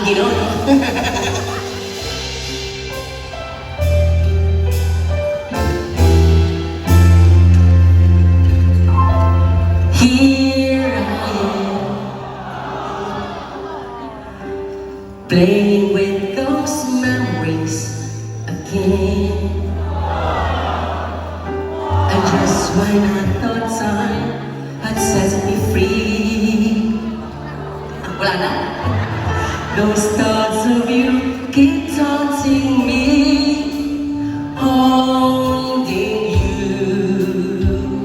Lucky no? Here I am, playing with those memories again. And just when I thought time had set me free, wala na. Those thoughts of you keep taunting me, holding you.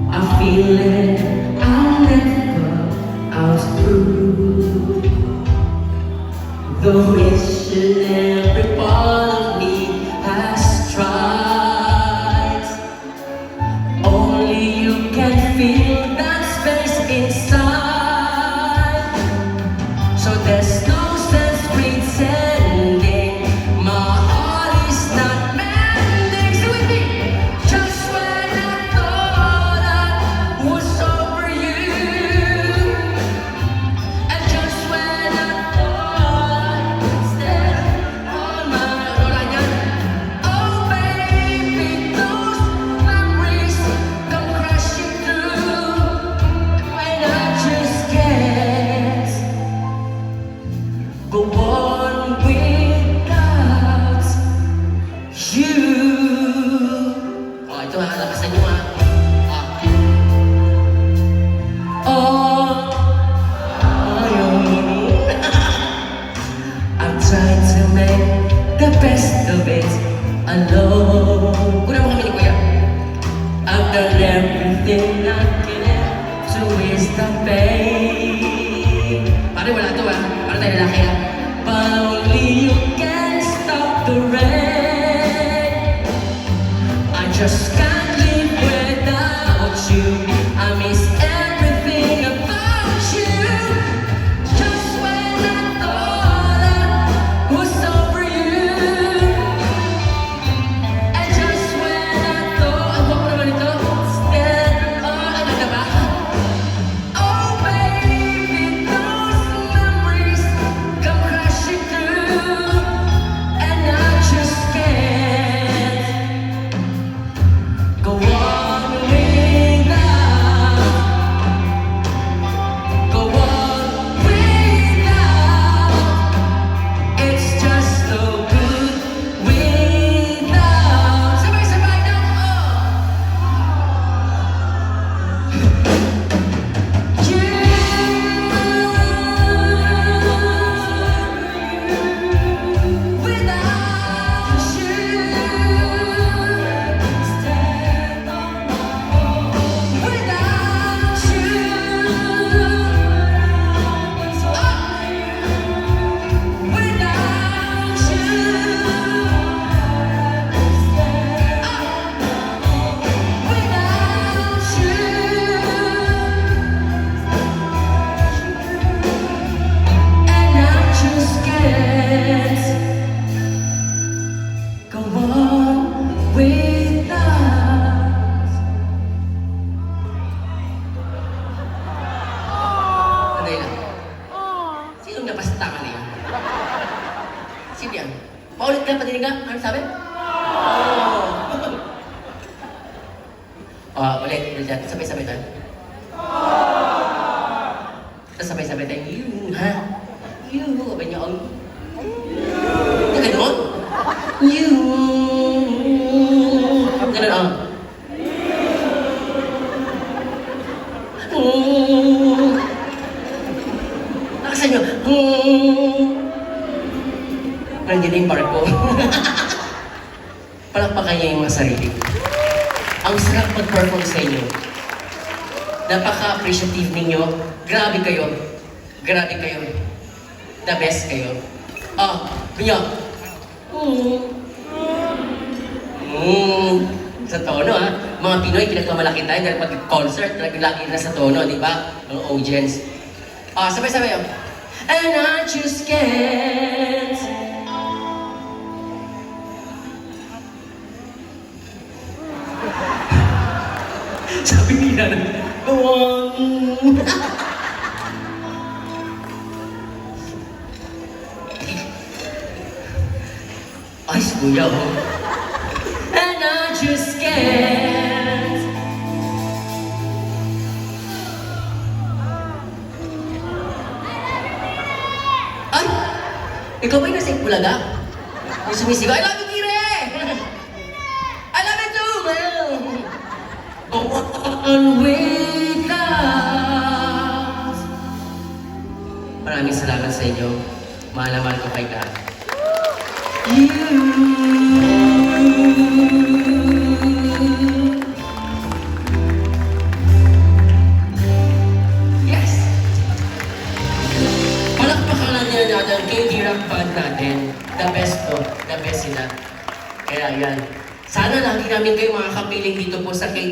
I feel it, I'll never outgrow. Though each and every part of me has tried, only you can feel that space inside. So there's no sense pretending my heart is not mending. Stay with me. Just when I thought I was over you, and just when I thought I'd stand on my own, oh baby, those memories come crashing through when I just can't go on without you. Oh, ito ha, lakasan nyo ha. Oh, I've tried to make the best of it alone. Kuna mo kami ni Kuya. I've done everything I can to ease the pain. Pare, wala to ha. Para tayo lalaki ha. But only you can stop the rain. I just can't live without you. I miss everything about you. Just when I thought I was over you, and just when I thought, ano ko naman ito? Stand on, ano na ba? Oh baby, those memories come crashing through, and I just can't go on without, go on without. It's just no good without. Sabay-sabay na, Sinong napastangan na yan? Sino yan? Paulit ka, patinig ka? Ano sabi? Ulit. Sabay-sabay tayo. Sabay-sabay tayo. You, ha? You. Sabi niya, oh. Hindi ganun? You. Ganun, oh. Nakasan nyo. Nandiyan yung part ko. Palakpakan niya yung mga sarili. Ang sarap mag-perform sa inyo. Napaka-appreciative ninyo. Grabe kayo. Grabe kayo. The best kayo. Kanya. Sa tono ha. Mga Pinoy, pinagkamalaki tayo dahil pag-concert, lagi na sa tono, di ba? Ang audience. Sabay-sabay yun. And I just can't. Sabi nila na, go on. kuya, oh. And I just can't. Ay! Ikaw ba yung nasa Ipulaga? Yung sumisigaw, I love you, Kire! I love you too, man! On without. Maraming salamat sa inyo. Mahal na mahal ko kay God. Yes! Palakpakan natin natin kay D-Rock Band natin. The best to. The best sila. Kaya yan. Sana lagi namin kayo makakapiling dito po sa KD.